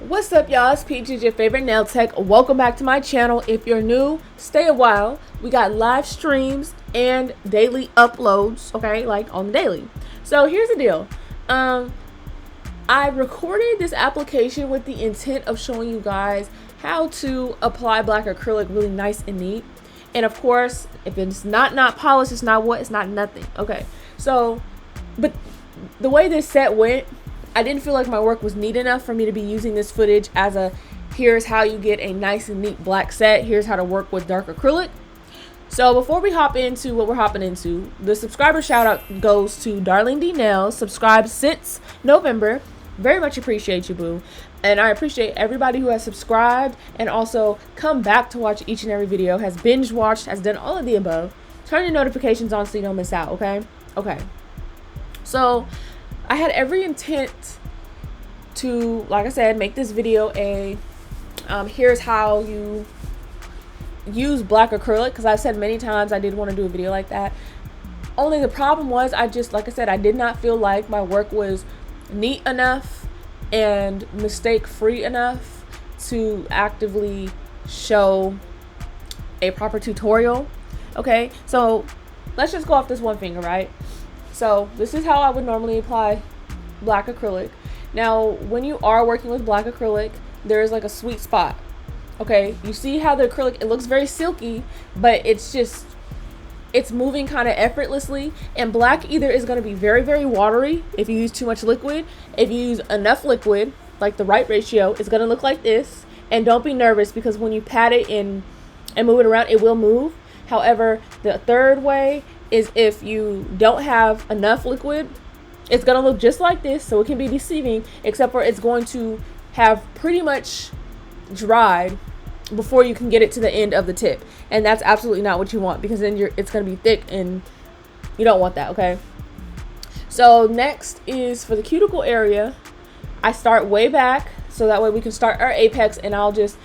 What's up, y'all? It's Peaches, your favorite nail tech. Welcome back to my channel. If you're new, stay a while. We got live streams and daily uploads, okay, like on the daily. So here's the deal. I recorded this application with the intent of showing you guys how to apply black acrylic really nice and neat. And of course, if it's not polished, it's not what? It's not nothing. Okay, so, but the way this set went, I didn't feel like my work was neat enough for me to be using this footage as a here's how you get a nice and neat black set, here's how to work with dark acrylic. So before we hop into what we're hopping into, the subscriber shout out goes to Darling D Nails, subscribed since November. Very much appreciate you, boo. And I appreciate everybody who has subscribed and also come back to watch each and every video, has binge watched, has done all of the above. Turn your notifications on so you don't miss out, okay? Okay. So I had every intent to, like I said, make this video a here's how you use black acrylic, because I've said many times I did want to do a video like that. Only the problem was like I said, I did not feel like my work was neat enough and mistake free enough to actively show a proper tutorial. Okay, so let's just go off this one finger, right? So this is how I would normally apply black acrylic. Now, when you are working with black acrylic, there is like a sweet spot. Okay, you see how the acrylic, it looks very silky, but it's moving kind of effortlessly. And black either is going to be very, very watery if you use too much liquid. If you use enough liquid, like the right ratio, it's going to look like this. And don't be nervous, because when you pat it in and move it around, it will move. However, the third way is if you don't have enough liquid, it's going to look just like this. So it can be deceiving, except for it's going to have pretty much dried before you can get it to the end of the tip. And that's absolutely not what you want, because then it's going to be thick and you don't want that, okay? So next is for the cuticle area. I start way back so that way we can start our apex, and I'll just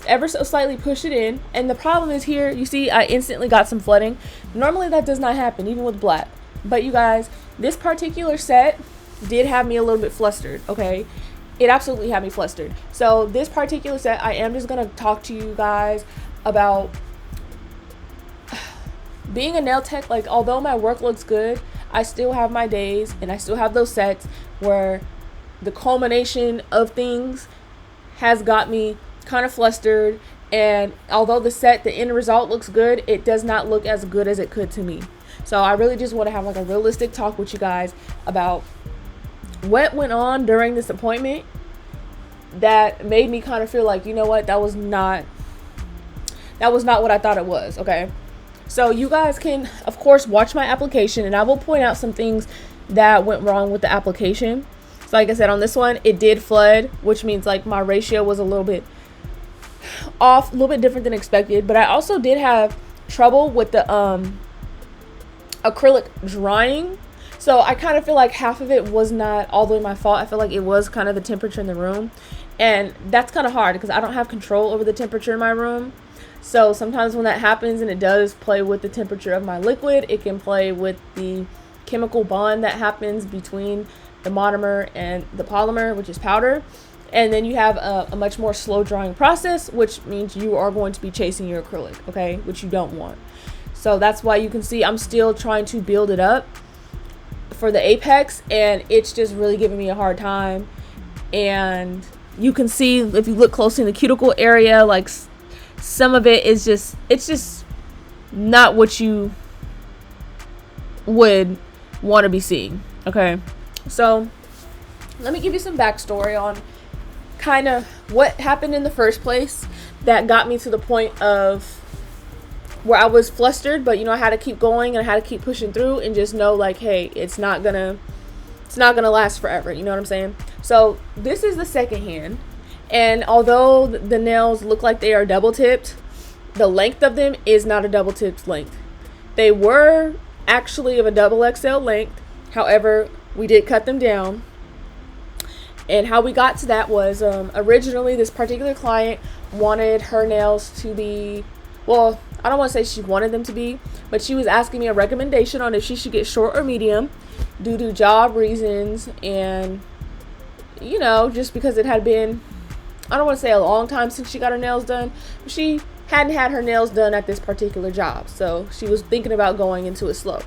ever so slightly push it in. And the problem is here, you see I instantly got some flooding. Normally that does not happen even with black, but you guys, this particular set did have me a little bit flustered. Okay, it absolutely had me flustered. So this particular set, I am just gonna talk to you guys about being a nail tech. Like, although my work looks good, I still have my days and I still have those sets where the culmination of things has got me kind of flustered, and although the end result looks good, it does not look as good as it could to me. So I really just want to have like a realistic talk with you guys about what went on during this appointment that made me kind of feel like, you know what, that was not what I thought it was. Okay, so you guys can of course watch my application, and I will point out some things that went wrong with the application. So like I said, on this one it did flood, which means like my ratio was a little bit off, a little bit different than expected. But I also did have trouble with the acrylic drying. So I kind of feel like half of it was not all the way my fault. I feel like it was kind of the temperature in the room, and that's kind of hard because I don't have control over the temperature in my room. So sometimes when that happens and it does play with the temperature of my liquid, it can play with the chemical bond that happens between the monomer and the polymer, which is powder. And then you have a much more slow drying process, which means you are going to be chasing your acrylic, okay, which you don't want. So that's why you can see I'm still trying to build it up for the apex, and it's just really giving me a hard time. And you can see if you look closely in the cuticle area, like some of it is it's just not what you would want to be seeing. Okay, so let me give you some backstory on kind of what happened in the first place that got me to the point of where I was flustered, but you know, I had to keep going and I had to keep pushing through and just know like, hey, it's not gonna last forever, you know what I'm saying? So this is the second hand, and although the nails look like they are double tipped, the length of them is not a double tipped length. They were actually of a double XL length, however we did cut them down. And how we got to that was originally this particular client wanted her nails to be, well, I don't want to say she wanted them to be, but she was asking me a recommendation on if she should get short or medium due to job reasons, and you know, just because it had been I don't want to say a long time since she got her nails done, but she hadn't had her nails done at this particular job, so she was thinking about going into it slow.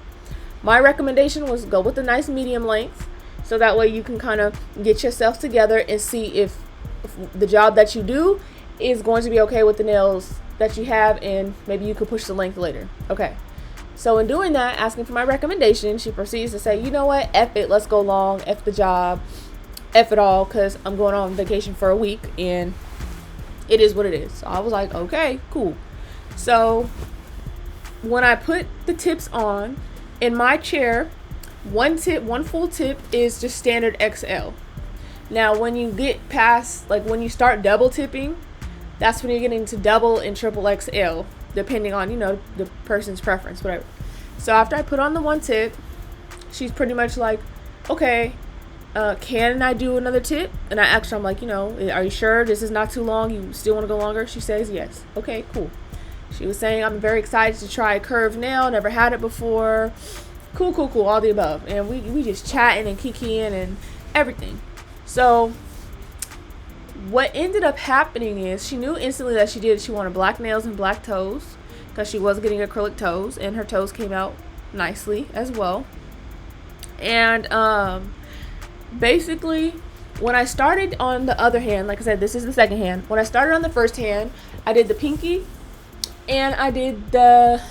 My recommendation was go with a nice medium length, so that way you can kind of get yourself together and see if the job that you do is going to be okay with the nails that you have, and maybe you could push the length later. Okay, so in doing that, asking for my recommendation, she proceeds to say, you know what, F it, let's go long, F the job, F it all, because I'm going on vacation for a week and it is what it is. So I was like, okay, cool. So when I put the tips on, in my chair, one full tip is just standard XL. Now when you get past, like when you start double tipping, that's when you're getting to double and triple XL, depending on, you know, the person's preference, whatever. So after I put on the one tip, she's pretty much like, okay, can I do another tip? And I'm like, you know, are you sure this is not too long? You still want to go longer? She says yes. Okay, cool. She was saying, I'm very excited to try a curved nail. Never had it before. Cool. All the above. And we just chatting and kikiing and everything. So what ended up happening is she knew instantly that she wanted black nails and black toes, because she was getting acrylic toes, and her toes came out nicely as well. And basically, when I started on the other hand, like I said, this is the second hand. When I started on the first hand, I did the pinky and I did the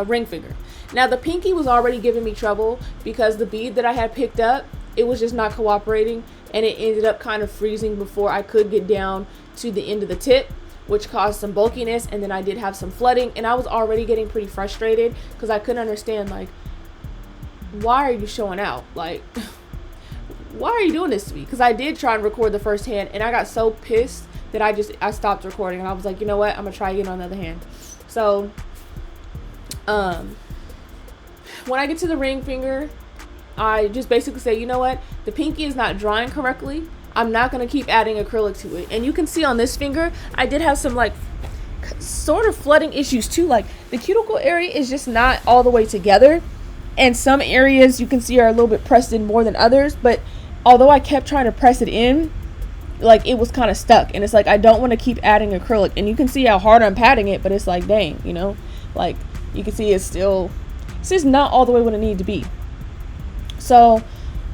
ring finger. Now the pinky was already giving me trouble because the bead that I had picked up, it was just not cooperating, and it ended up kind of freezing before I could get down to the end of the tip, which caused some bulkiness, and then I did have some flooding, and I was already getting pretty frustrated because I couldn't understand, like, why are you showing out? Like, why are you doing this to me? Because I did try and record the first hand, and I got so pissed that I stopped recording, and I was like, you know what, I'm gonna try again on the other hand. So when I get to the ring finger, I just basically say, you know what, the pinky is not drying correctly. I'm not going to keep adding acrylic to it. And you can see on this finger, I did have some like sort of flooding issues too. Like the cuticle area is just not all the way together. And some areas you can see are a little bit pressed in more than others. But although I kept trying to press it in, like it was kind of stuck. And it's like, I don't want to keep adding acrylic. And you can see how hard I'm patting it, but it's like, dang, you know, like you can see it's just not all the way what it needed to be. So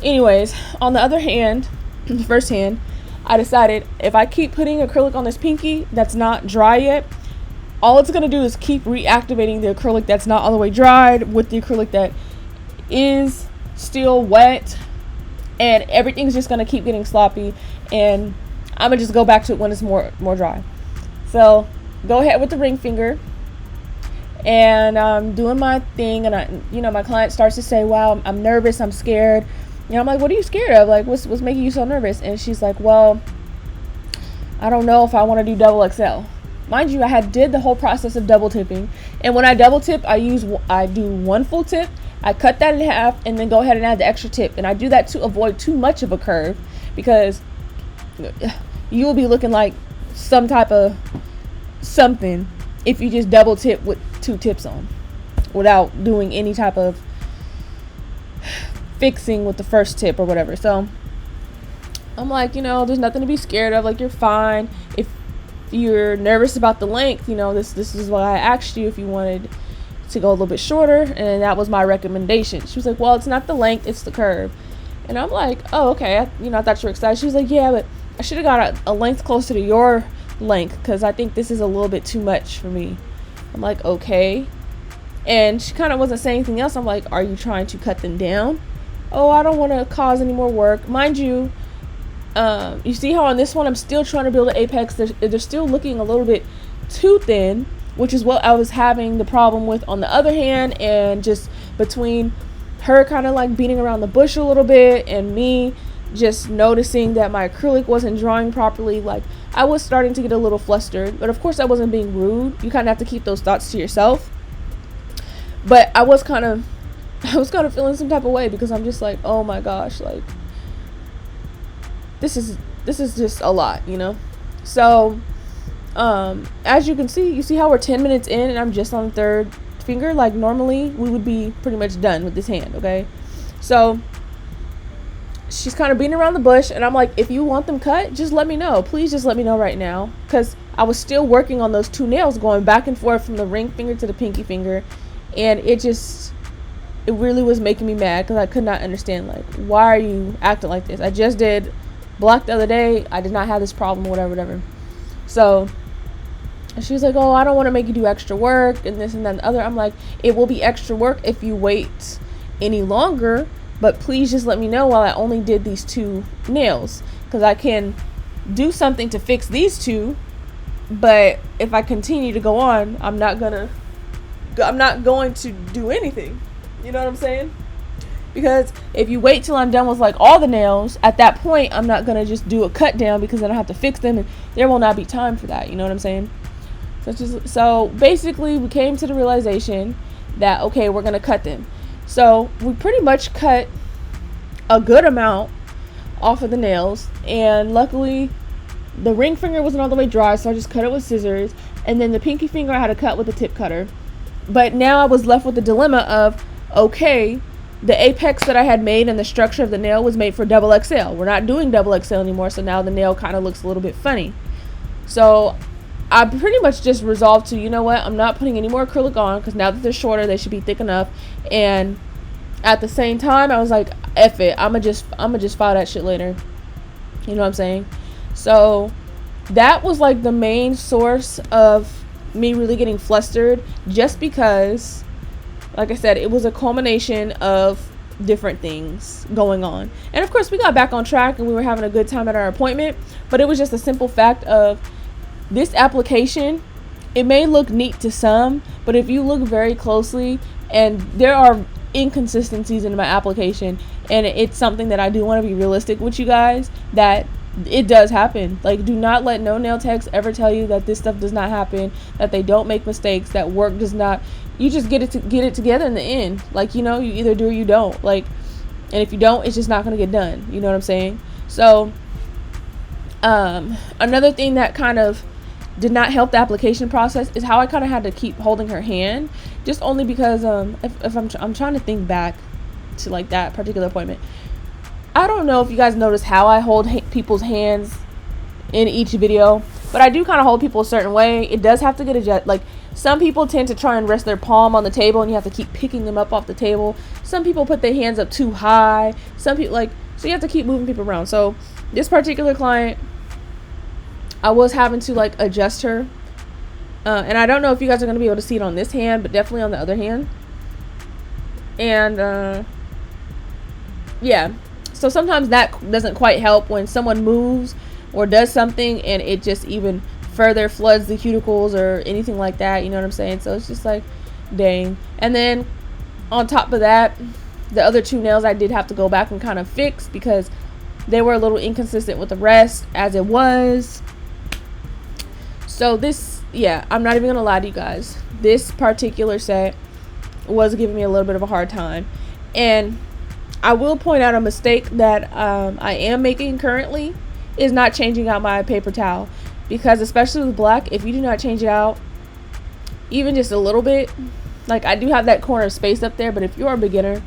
anyways, on the other hand, the first hand, I decided if I keep putting acrylic on this pinky that's not dry yet, all it's going to do is keep reactivating the acrylic that's not all the way dried with the acrylic that is still wet, and everything's just going to keep getting sloppy, and I'm going to just go back to it when it's more dry. So go ahead with the ring finger, and I'm doing my thing, and my client starts to say, wow, I'm nervous, I'm scared. I'm like, what are you scared of? Like, what's making you so nervous? And she's like, well, I don't know if I want to do double XL. Mind you, I did the whole process of double tipping, and when I double tip, I do one full tip, I cut that in half, and then go ahead and add the extra tip. And I do that to avoid too much of a curve, because you'll be looking like some type of something if you just double tip with 2 tips on without doing any type of fixing with the first tip or whatever. So I'm like, there's nothing to be scared of. Like, you're fine. If you're nervous about the length, this is why I asked you if you wanted to go a little bit shorter, and that was my recommendation. She was like, well, it's not the length, it's the curve. And I'm like, oh, okay. I thought you were excited. She was like, yeah, but I should have got a length closer to your length, because I think this is a little bit too much for me. I'm like, okay. And she kind of wasn't saying anything else. I'm like, are you trying to cut them down? Oh, I don't want to cause any more work. Mind you, you see how on this one I'm still trying to build an apex. They're still looking a little bit too thin, which is what I was having the problem with on the other hand. And just between her kind of like beating around the bush a little bit and me just noticing that my acrylic wasn't drying properly, like I was starting to get a little flustered. But of course I wasn't being rude. You kind of have to keep those thoughts to yourself. But I was kind of feeling some type of way, because I'm just like, oh my gosh, like this is just a lot, So as you can see, you see how we're 10 minutes in and I'm just on the third finger. Like normally we would be pretty much done with this hand. Okay, so she's kind of beating around the bush, and I'm like, if you want them cut, just let me know. Please just let me know right now, because I was still working on those 2 nails, going back and forth from the ring finger to the pinky finger, and it really was making me mad, because I could not understand, like, why are you acting like this? I just did black the other day. I did not have this problem, whatever. So she was like, oh, I don't want to make you do extra work and this and that and the other. I'm like, it will be extra work if you wait any longer, but please just let me know while I only did these 2 nails, because I can do something to fix these 2, but if I continue to go on, I'm not going to do anything. You know what I'm saying? Because if you wait till I'm done with like all the nails, at that point I'm not going to just do a cut down, because then I have to fix them, and there will not be time for that. You know what I'm saying? So basically we came to the realization that, okay, we're going to cut them. So we pretty much cut a good amount off of the nails, and luckily the ring finger wasn't all the way dry, so I just cut it with scissors, and then the pinky finger I had to cut with a tip cutter. But now I was left with the dilemma of, okay, the apex that I had made and the structure of the nail was made for double XL. We're not doing double XL anymore, so now the nail kind of looks a little bit funny. So I pretty much just resolved to, you know what, I'm not putting any more acrylic on, because now that they're shorter, they should be thick enough. And at the same time, I was like, F it, I'ma just file that shit later. You know what I'm saying? So that was like the main source of me really getting flustered, just because, like I said, it was a culmination of different things going on. And of course we got back on track and we were having a good time at our appointment, but it was just a simple fact of this application. It may look neat to some, but if you look very closely, and there are inconsistencies in my application, and it's something that I do want to be realistic with you guys, that it does happen. Like, do not let no nail techs ever tell you that this stuff does not happen, that they don't make mistakes, that work does not. You just get it together in the end. Like, you know, you either do or you don't. Like, and if you don't, it's just not going to get done. You know what I'm saying? So another thing that kind of did not help the application process is how I kind of had to keep holding her hand, just only because if I'm trying to think back to like that particular appointment. I don't know if you guys notice how I hold people's hands in each video, but I do kind of hold people a certain way. It does have to get adjusted. Like, some people tend to try and rest their palm on the table, and you have to keep picking them up off the table. Some people put their hands up too high. Some people, like, so you have to keep moving people around. So this particular client, I was having to like adjust her, and I don't know if you guys are going to be able to see it on this hand, but definitely on the other hand. And yeah, so sometimes that doesn't quite help when someone moves or does something and it just even further floods the cuticles or anything like that. You know what I'm saying? So it's just like, dang. And then on top of that, the other 2 nails I did have to go back and kind of fix, because they were a little inconsistent with the rest as it was. So this, yeah, I'm not even gonna lie to you guys, this particular set was giving me a little bit of a hard time. And I will point out a mistake that I am making currently is not changing out my paper towel, because especially with black, if you do not change it out even just a little bit, like I do have that corner of space up there, but if you're a beginner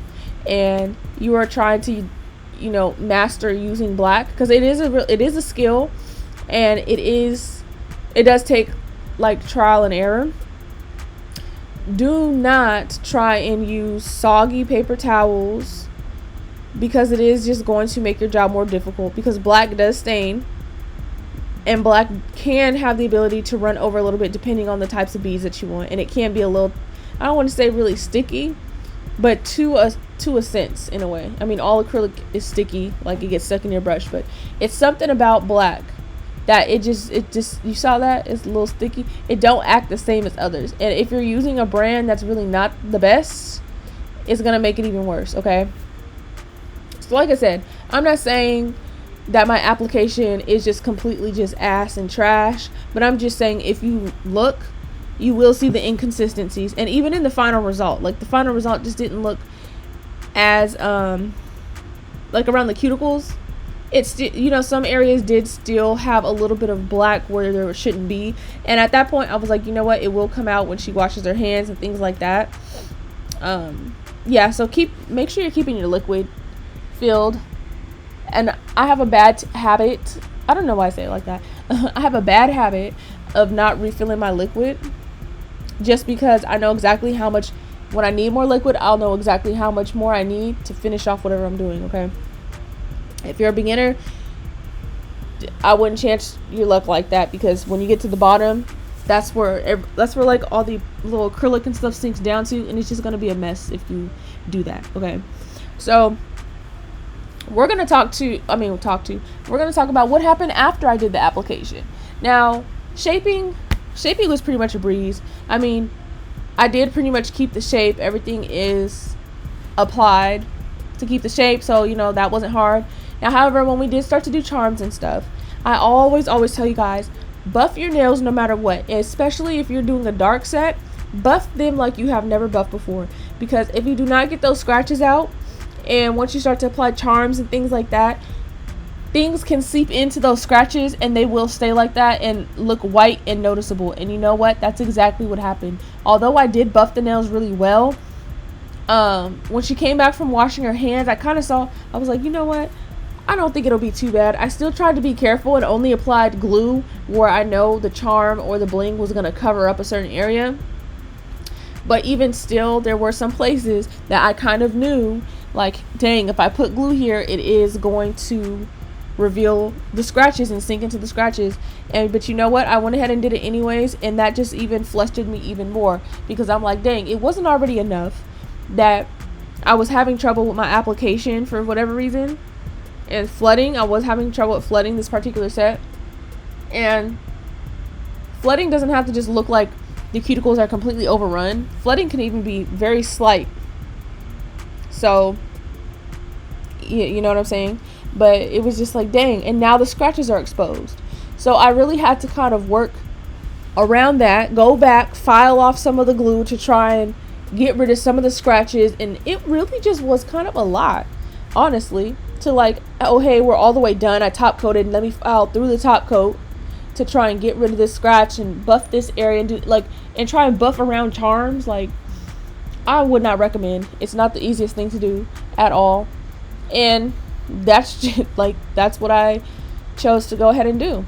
and you are trying to, you know, master using black, because it is a skill, and it does take like trial and error. Do not try and use soggy paper towels, because it is just going to make your job more difficult, because black does stain, and black can have the ability to run over a little bit depending on the types of beads that you want, and it can be a little, I don't want to say really sticky, but to a sense, in a way. I mean, all acrylic is sticky, like it gets stuck in your brush, but it's something about black that it just you saw that it's a little sticky. It don't act the same as others, and if you're using a brand that's really not the best, it's gonna make it even worse. Okay, so like I said, I'm not saying that my application is just completely just ass and trash, but I'm just saying if you look, you will see the inconsistencies. And even in the final result, like the final result just didn't look as like around the cuticles, it's, you know, some areas did still have a little bit of black where there shouldn't be. And at that point I was like, you know what, it will come out when she washes her hands and things like that. Yeah, so make sure you're keeping your liquid filled. And I have a bad habit. I don't know why I say it like that. I have a bad habit of not refilling my liquid, just because I know exactly how much, when I need more liquid, I'll know exactly how much more I need to finish off whatever I'm doing, okay? If you're a beginner, I wouldn't chance your luck like that, because when you get to the bottom, that's where like all the little acrylic and stuff sinks down to, and it's just going to be a mess if you do that, okay? So we're going to talk about what happened after I did the application. Now, shaping was pretty much a breeze. I mean, I did pretty much keep the shape. Everything is applied to keep the shape, so that wasn't hard. Now, however, when we did start to do charms and stuff, I always tell you guys, buff your nails no matter what, especially if you're doing a dark set. Buff them like you have never buffed before, because if you do not get those scratches out, and once you start to apply charms and things like that, things can seep into those scratches and they will stay like that and look white and noticeable. And you know what? That's exactly what happened. Although I did buff the nails really well, when she came back from washing her hands, I was like, you know what? I don't think it'll be too bad. I still tried to be careful and only applied glue where I know the charm or the bling was going to cover up a certain area. But even still, there were some places that I kind of knew, like, dang, if I put glue here, it is going to reveal the scratches and sink into the scratches. But you know what? I went ahead and did it anyways, and that just even flustered me even more, because I'm like, dang, it wasn't already enough that I was having trouble with my application for whatever reason, and flooding. I was having trouble with flooding this particular set, and flooding doesn't have to just look like the cuticles are completely overrun. Flooding can even be very slight. So you know what I'm saying? But it was just like, dang, and now the scratches are exposed. So I really had to kind of work around that, go back, file off some of the glue to try and get rid of some of the scratches. And it really just was kind of a lot, honestly, to like, oh hey, we're all the way done, I top coated, let me file through the top coat to try and get rid of this scratch and buff this area and do like, and try and buff around charms. Like, I would not recommend. It's not the easiest thing to do at all. And that's just like, that's what I chose to go ahead and do,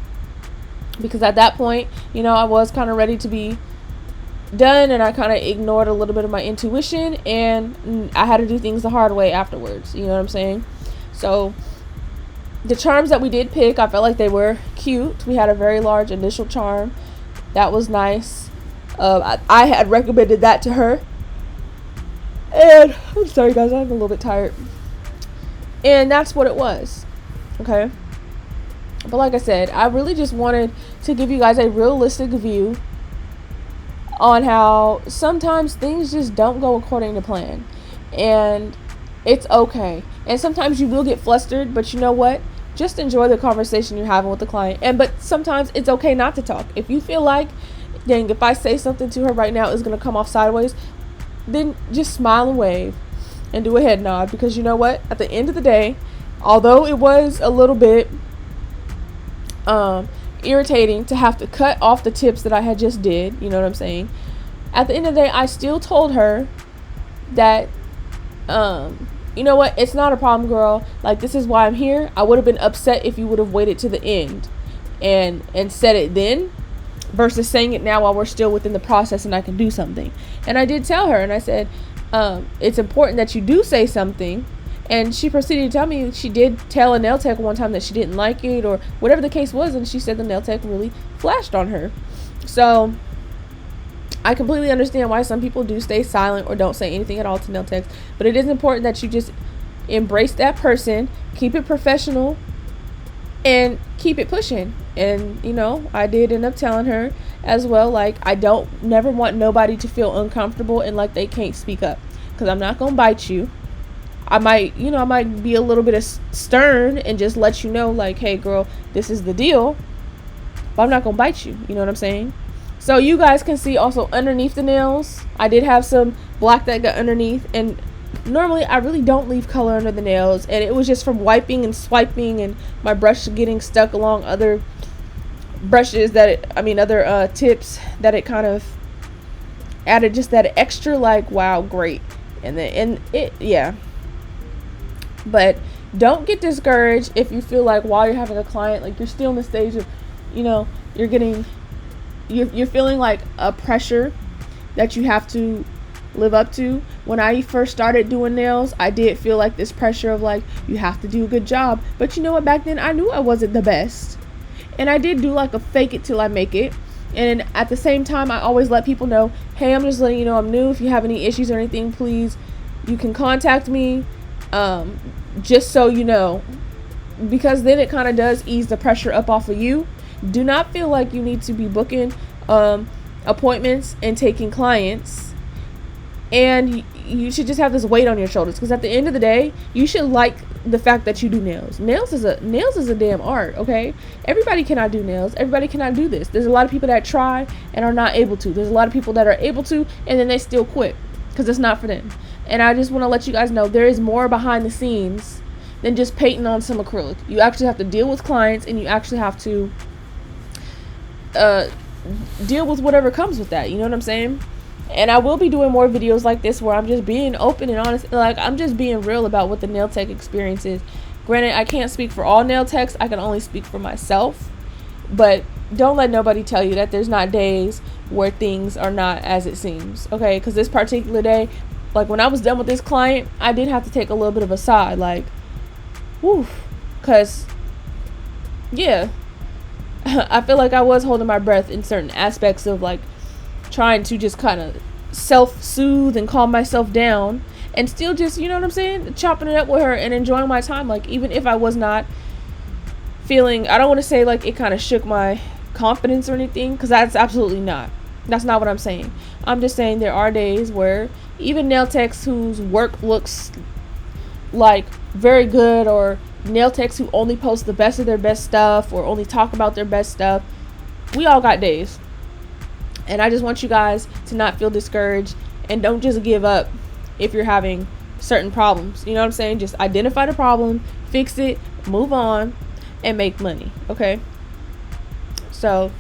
because at that point, I was kind of ready to be done, and I kind of ignored a little bit of my intuition, and I had to do things the hard way afterwards. You know what I'm saying? So the charms that we did pick, I felt like they were cute. We had a very large initial charm that was nice. I had recommended that to her, and I'm sorry guys, I'm a little bit tired. And that's what it was, okay? But like I said, I really just wanted to give you guys a realistic view on how sometimes things just don't go according to plan, and it's okay. And sometimes you will get flustered, but you know what? Just enjoy the conversation you're having with the client. But sometimes it's okay not to talk. If you feel like, dang, if I say something to her right now, it's going to come off sideways, then just smile and wave and do a head nod, because you know what? At the end of the day, although it was a little bit irritating to have to cut off the tips that I had just did, you know what I'm saying? At the end of the day, I still told her that, you know what? It's not a problem, girl. Like, this is why I'm here. I would have been upset if you would have waited to the end and said it then, versus saying it now while we're still within the process and I can do something. And I did tell her, and I said, it's important that you do say something. And she proceeded to tell me she did tell a nail tech one time that she didn't like it, or whatever the case was, and she said the nail tech really flashed on her. So I completely understand why some people do stay silent or don't say anything at all to nail techs, but it is important that you just embrace that person, keep it professional, and keep it pushing. And I did end up telling her as well, like, I don't never want nobody to feel uncomfortable and like they can't speak up, because I'm not gonna bite you. I might be a little bit of stern and just let you know, like, hey girl, this is the deal, but I'm not gonna bite you. You know what I'm saying? So you guys can see also underneath the nails, I did have some black that got underneath, and normally I really don't leave color under the nails, and it was just from wiping and swiping and my brush getting stuck along other brushes other tips, that it kind of added just that extra, like, wow, great. But don't get discouraged if you feel like while you're having a client, like you're still in the stage of, you're feeling like a pressure that you have to live up to. When I first started doing nails, I did feel like this pressure of like, you have to do a good job. But you know what, back then I knew I wasn't the best, and I did do like a fake it till I make it. And at the same time, I always let people know, hey, I'm just letting you know I'm new. If you have any issues or anything, please, you can contact me, just so you know, because then it kind of does ease the pressure up off of you. Do not feel like you need to be booking appointments and taking clients, and you should just have this weight on your shoulders, because at the end of the day, you should like the fact that you do nails. Nails is a damn art, okay? Everybody cannot do nails. Everybody cannot do this. There's a lot of people that try and are not able to. There's a lot of people that are able to and then they still quit because it's not for them. And I just want to let you guys know there is more behind the scenes than just painting on some acrylic. You actually have to deal with clients, and you actually have to deal with whatever comes with that. You know what I'm saying? And I will be doing more videos like this where I'm just being open and honest. Like, I'm just being real about what the nail tech experience is. Granted, I can't speak for all nail techs. I can only speak for myself. But don't let nobody tell you that there's not days where things are not as it seems. Okay? Because this particular day, like when I was done with this client, I did have to take a little bit of a sigh. Like, whew. Because, yeah. I feel like I was holding my breath in certain aspects of like trying to just kind of self-soothe and calm myself down, and still just, you know what I'm saying, chopping it up with her and enjoying my time. Like, even if I was not feeling, I don't want to say like it kind of shook my confidence or anything, because that's absolutely not. That's not what I'm saying. I'm just saying there are days where even nail techs whose work looks like very good, or nail techs who only post the best of their best stuff or only talk about their best stuff, we all got days. And I just want you guys to not feel discouraged, and don't just give up if you're having certain problems. You know what I'm saying? Just identify the problem, fix it, move on, and make money. Okay? So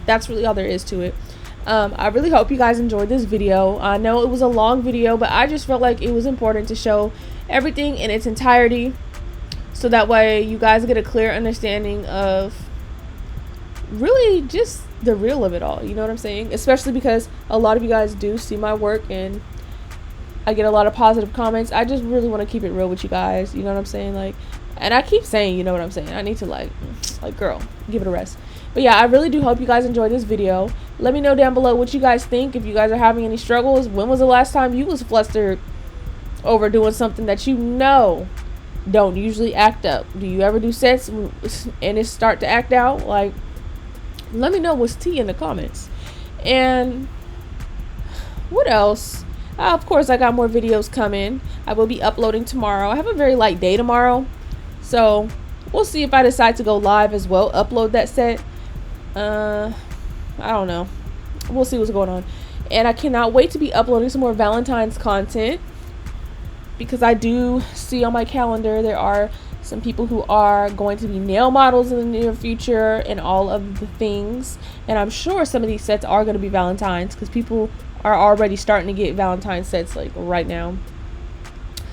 that's really all there is to it. I really hope you guys enjoyed this video. I know it was a long video, but I just felt like it was important to show everything in its entirety, so that way you guys get a clear understanding of really just the real of it all. You know what I'm saying? Especially because a lot of you guys do see my work and I get a lot of positive comments. I just really want to keep it real with you guys. You know what I'm saying? Like, and I keep saying, you know what I'm saying? I need to like girl, give it a rest. But yeah, I really do hope you guys enjoyed this video. Let me know down below what you guys think. If you guys are having any struggles, when was the last time you was flustered over doing something that you know don't usually act up? Do you ever do sets and it start to act out? Like, let me know what's tea in the comments. And what else? Of course, I got more videos coming. I will be uploading tomorrow. I have a very light day tomorrow, so we'll see if I decide to go live as well, upload that set. I don't know. We'll see what's going on. And I cannot wait to be uploading some more Valentine's content, because I do see on my calendar there are some people who are going to be nail models in the near future and all of the things. And I'm sure some of these sets are going to be Valentine's, because people are already starting to get Valentine's sets like right now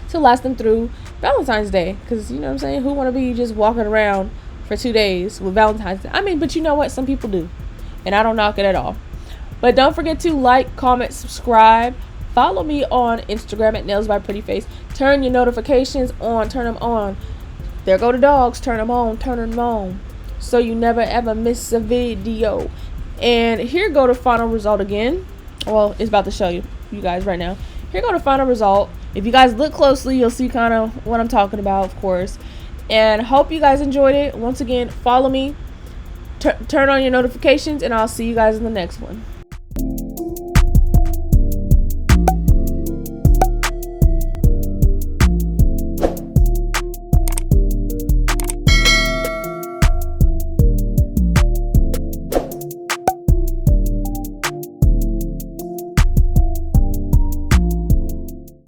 to last them through Valentine's Day. Because, you know what I'm saying, who want to be just walking around for 2 days with Valentine's Day? I mean, but you know what? Some people do. And I don't knock it at all. But don't forget to like, comment, subscribe. Follow me on Instagram at Nailsbyprettyface. Turn your notifications on. Turn them on. There go the dogs. Turn them on. Turn them on. So you never ever miss a video. And here go the final result again. Well, it's about to show you guys right now. Here go the final result. If you guys look closely, you'll see kind of what I'm talking about, of course. And hope you guys enjoyed it. Once again, follow me. Turn on your notifications, and I'll see you guys in the next one.